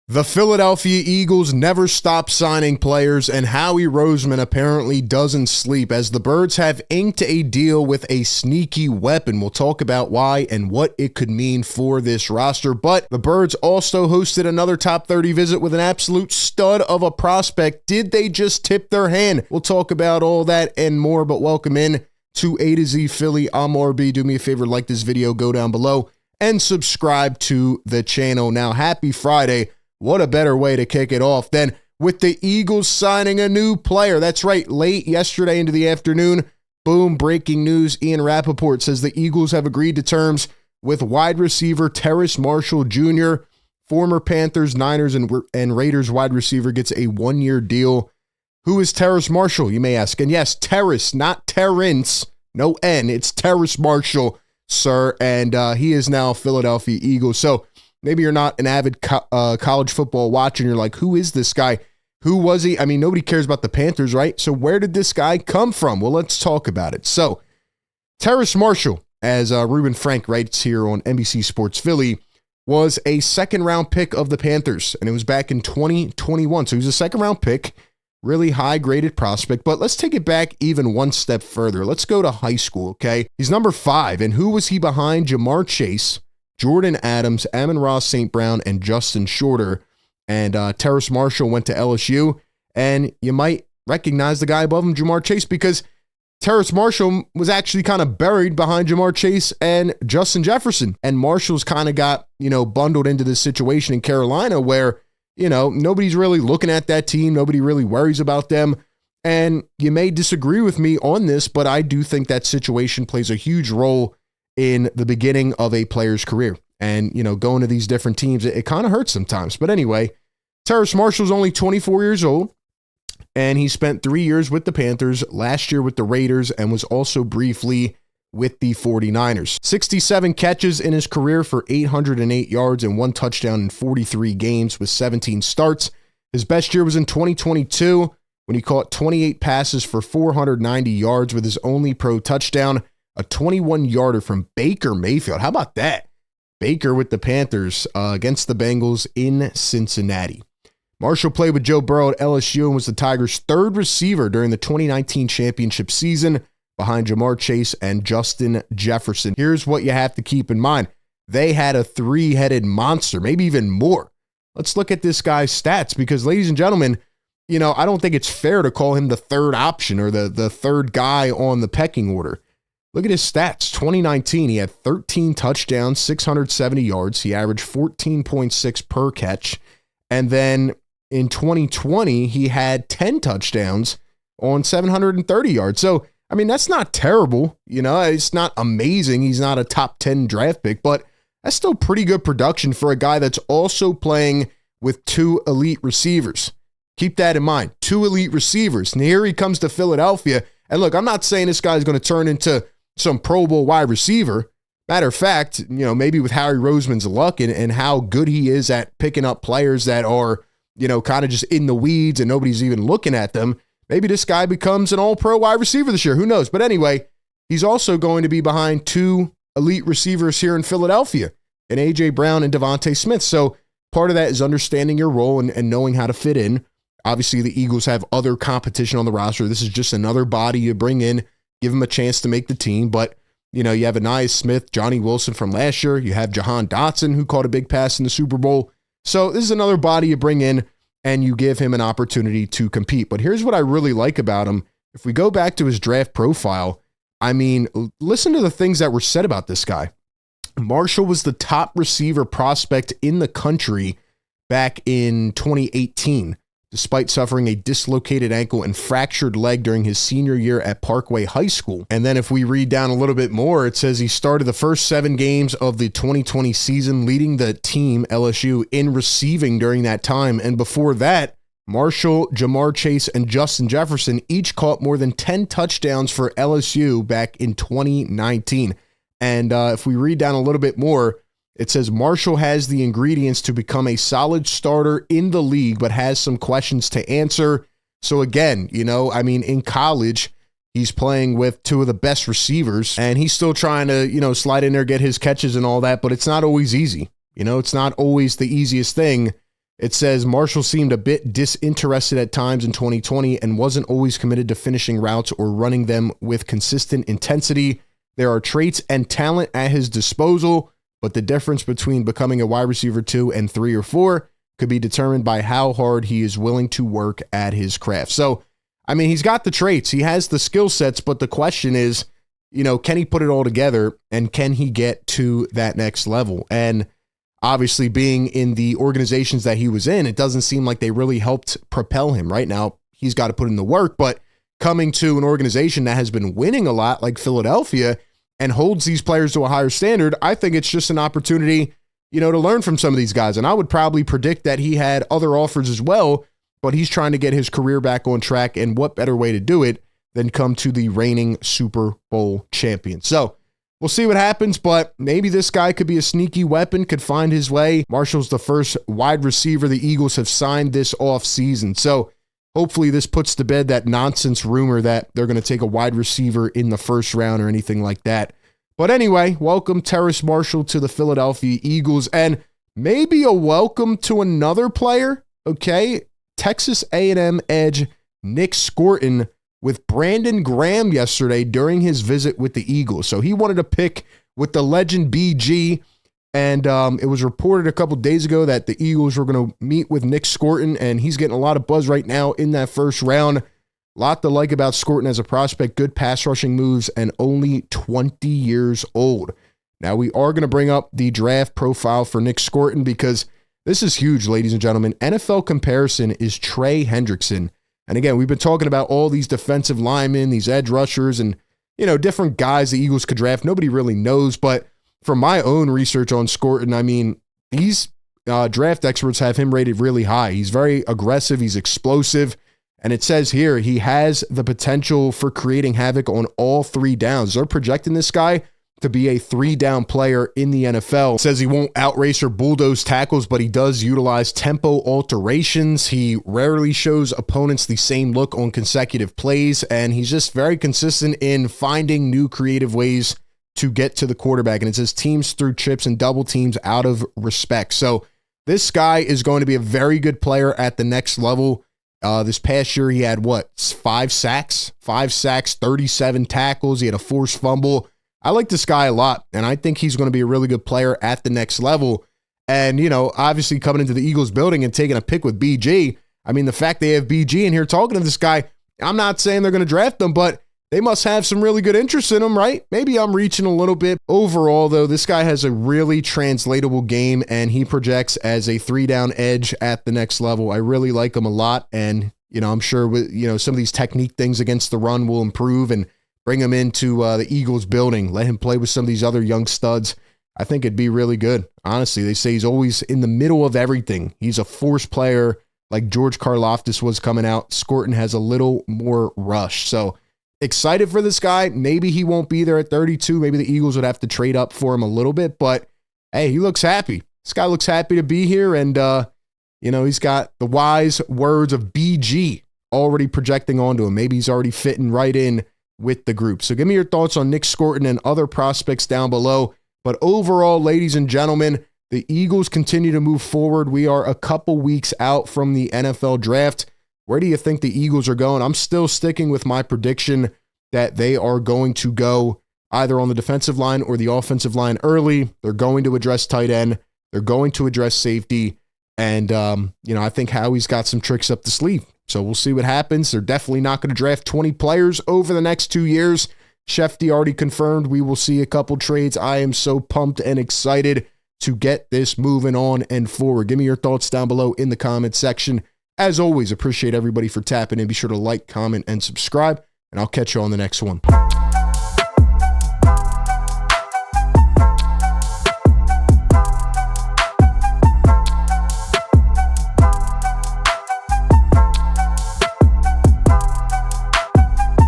The Philadelphia Eagles never stop signing players, and Howie Roseman apparently doesn't sleep as the Birds have inked a deal with a sneaky weapon. We'll talk about why and what it could mean for this roster. But the Birds also hosted another top 30 visit with an absolute stud of a prospect. Did they just tip their hand? We'll talk about all that and more, but welcome in to A to Z Philly. I'm RB. Do me a favor, like this video, go down below, and subscribe to the channel. Now, happy Friday. What a better way to kick it off than with the Eagles signing a new player. That's right, late yesterday into the afternoon, boom, breaking news. Ian Rappaport says the Eagles have agreed to terms with wide receiver Terrace Marshall Jr. Former Panthers, Niners, and Raiders wide receiver gets a one-year deal. Who is Terrace Marshall, you may ask? And yes, Terrace, not Terrence, no N. It's Terrace Marshall, sir, and he is now a Philadelphia Eagle. So maybe you're not an avid college football watcher and you're like, who is this guy? Who was he? I mean, nobody cares about the Panthers, right? So where did this guy come from? Well, let's talk about it. So Terrace Marshall, as Ruben Frank writes here on NBC Sports Philly, was a second-round pick of the Panthers, and it was back in 2021. So he was a second-round pick, really high-graded prospect. But let's take it back even one step further. Let's go to high school, okay? He's number 5, and who was he behind? Jamar Chase, Jordan Adams, Amon-Ra St. Brown, and Justin Shorter. And Terrace Marshall went to LSU, and you might recognize the guy above him, Jamar Chase, because Terrace Marshall was actually kind of buried behind Jamar Chase and Justin Jefferson. And Marshall's kind of got, bundled into this situation in Carolina where, nobody's really looking at that team. Nobody really worries about them. And you may disagree with me on this, but I do think that situation plays a huge role in the beginning of a player's career. And, going to these different teams, it kind of hurts sometimes. But anyway, Terrace Marshall's only 24 years old, and he spent 3 years with the Panthers, last year with the Raiders, and was also briefly with the 49ers. 67 catches in his career for 808 yards and 1 touchdown in 43 games with 17 starts. His best year was in 2022 when he caught 28 passes for 490 yards with his only pro touchdown, a 21-yarder from Baker Mayfield. How about that? Baker with the Panthers against the Bengals in Cincinnati. Marshall played with Joe Burrow at LSU and was the Tigers' third receiver during the 2019 championship season behind Jamar Chase and Justin Jefferson. Here's what you have to keep in mind. They had a 3-headed monster, maybe even more. Let's look at this guy's stats because, ladies and gentlemen, I don't think it's fair to call him the third option or the third guy on the pecking order. Look at his stats. 2019, he had 13 touchdowns, 670 yards. He averaged 14.6 per catch. And then in 2020, he had 10 touchdowns on 730 yards. So, I mean, that's not terrible. It's not amazing. He's not a top 10 draft pick, but that's still pretty good production for a guy that's also playing with 2 elite receivers. Keep that in mind. 2 elite receivers. And here he comes to Philadelphia. And look, I'm not saying this guy's going to turn into some Pro Bowl wide receiver. Matter of fact, maybe with Howie Roseman's luck and how good he is at picking up players that are, kind of just in the weeds and nobody's even looking at them, maybe this guy becomes an all-pro wide receiver this year. Who knows? But anyway, he's also going to be behind 2 elite receivers here in Philadelphia, and A.J. Brown and DeVonta Smith. So part of that is understanding your role and knowing how to fit in. Obviously, the Eagles have other competition on the roster. This is just another body you bring in, give him a chance to make the team. But, you have Anais Smith, Johnny Wilson from last year. You have Jahan Dotson, who caught a big pass in the Super Bowl. So this is another body you bring in, and you give him an opportunity to compete. But here's what I really like about him. If we go back to his draft profile, I mean, listen to the things that were said about this guy. Marshall was the top receiver prospect in the country back in 2018. Despite suffering a dislocated ankle and fractured leg during his senior year at Parkway High School. And then if we read down a little bit more, it says he started the first 7 games of the 2020 season, leading the team, LSU, in receiving during that time. And before that, Marshall, Jamar Chase, and Justin Jefferson each caught more than 10 touchdowns for LSU back in 2019. And if we read down a little bit more, it says Marshall has the ingredients to become a solid starter in the league, but has some questions to answer. So again, in college, he's playing with 2 of the best receivers, and he's still trying to, slide in there, get his catches and all that, but it's not always easy. It's not always the easiest thing It says Marshall seemed a bit disinterested at times in 2020 and wasn't always committed to finishing routes or running them with consistent intensity. There are traits and talent at his disposal, but the difference between becoming a wide receiver 2 and 3 or 4 could be determined by how hard he is willing to work at his craft. So, I mean, he's got the traits, he has the skill sets, but the question is, can he put it all together and can he get to that next level? And obviously being in the organizations that he was in, it doesn't seem like they really helped propel him. Right now, he's got to put in the work, but coming to an organization that has been winning a lot like Philadelphia and holds these players to a higher standard, I think it's just an opportunity, to learn from some of these guys. And I would probably predict that he had other offers as well, but he's trying to get his career back on track. And what better way to do it than come to the reigning Super Bowl champion? So we'll see what happens, but maybe this guy could be a sneaky weapon, could find his way. Marshall's the first wide receiver the Eagles have signed this offseason. So hopefully this puts to bed that nonsense rumor that they're going to take a wide receiver in the first round or anything like that. But anyway, welcome Terrace Marshall to the Philadelphia Eagles, and maybe a welcome to another player, okay? Texas A&M edge Nic Scourton with Brandon Graham yesterday during his visit with the Eagles. So he wanted to pick with the legend BG, and it was reported a couple days ago that the Eagles were going to meet with Nic Scourton, and he's getting a lot of buzz right now in that first round. A lot to like about Scourton as a prospect, good pass rushing moves, and only 20 years old. Now, we are going to bring up the draft profile for Nic Scourton because this is huge, ladies and gentlemen. NFL comparison is Trey Hendrickson. And again, we've been talking about all these defensive linemen, these edge rushers, and, different guys the Eagles could draft. Nobody really knows, but from my own research on Scourton, I mean, these draft experts have him rated really high. He's very aggressive. He's explosive. And it says here, he has the potential for creating havoc on all 3 downs. They're projecting this guy to be a 3-down player in the NFL. It says he won't outrace or bulldoze tackles, but he does utilize tempo alterations. He rarely shows opponents the same look on consecutive plays, and he's just very consistent in finding new creative ways to get to the quarterback. And it says teams through chips and double teams out of respect. So this guy is going to be a very good player at the next level. This past year, he had 5 sacks, 37 tackles. He had a forced fumble. I like this guy a lot, and I think he's going to be a really good player at the next level. And, obviously coming into the Eagles building and taking a pick with BG, I mean, the fact they have BG in here talking to this guy, I'm not saying they're going to draft him, but they must have some really good interest in him, right? Maybe I'm reaching a little bit. Overall, though, this guy has a really translatable game, and he projects as a 3-down edge at the next level. I really like him a lot, and, I'm sure with, some of these technique things against the run will improve and bring him into the Eagles building. Let him play with some of these other young studs. I think it'd be really good. Honestly, they say he's always in the middle of everything. He's a force player like George Karlaftis was coming out. Scourton has a little more rush. So excited for this guy. Maybe he won't be there at 32. Maybe the Eagles would have to trade up for him a little bit, but hey, he looks happy. This guy looks happy to be here, and he's got the wise words of BG already projecting onto him. Maybe he's already fitting right in with the group. So give me your thoughts on Nic Scourton and other prospects down below. But overall, ladies and gentlemen, the Eagles continue to move forward. We are a couple weeks out from the NFL draft. Where do you think the Eagles are going? I'm still sticking with my prediction that they are going to go either on the defensive line or the offensive line early. They're going to address tight end. They're going to address safety. And, I think Howie's got some tricks up the sleeve. So we'll see what happens. They're definitely not going to draft 20 players over the next 2 years. Shefty already confirmed we will see a couple trades. I am so pumped and excited to get this moving on and forward. Give me your thoughts down below in the comment section. As always, appreciate everybody for tapping in. Be sure to like, comment, and subscribe, and I'll catch you on the next one.